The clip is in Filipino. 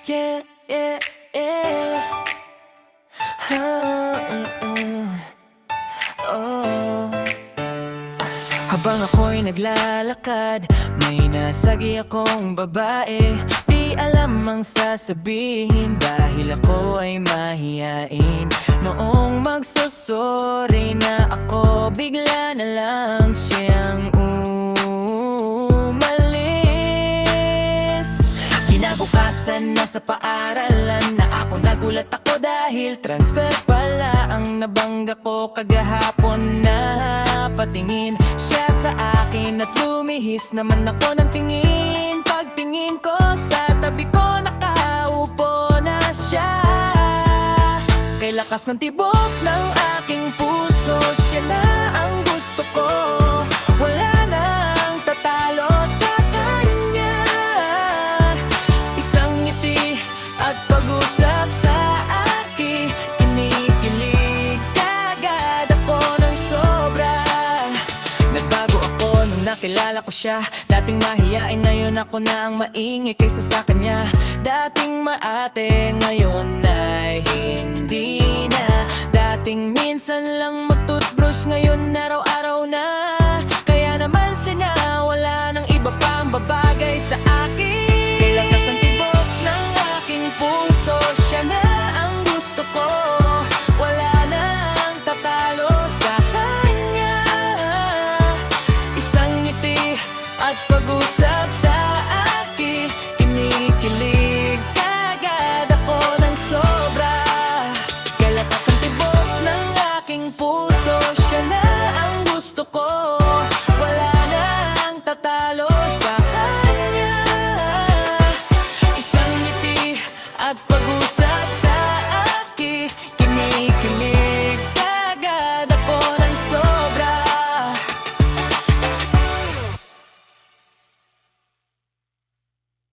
Yeah, yeah, yeah. Oh. Habang ako'y naglalakad, may nasagi akong babae. Di alam ang sasabihin dahil ako ay mahiyain. Noong magsusuri na ako, bigla na lang siyang umalis. Kinabukasan nasa paaralan na ako, nagulat ako dahil transfer pala ang nabangga ko kagahapon. Na patingin siya sa akin at lumihis naman ako ng tingin. Pagtingin ko sa tabi ko, nakaupo na siya. Kay lakas ng tibok ng aking puso, siya na ang gusto ko. Wala nang tatalo sa kanya. Isang ngiti at pag-usap sa akin, kinikilig kagad ako ng sobra. Nagbago ako nung nakilala ko siya. Dating mahiyain, ngayon ako na ang maingay kaysa sa kanya. Dating maate, ngayon ay hindi na. Dating minsan lang mag-toothbrush, ngayon araw-araw na. Kaya naman siya na, wala nang iba pang babagay sa akin.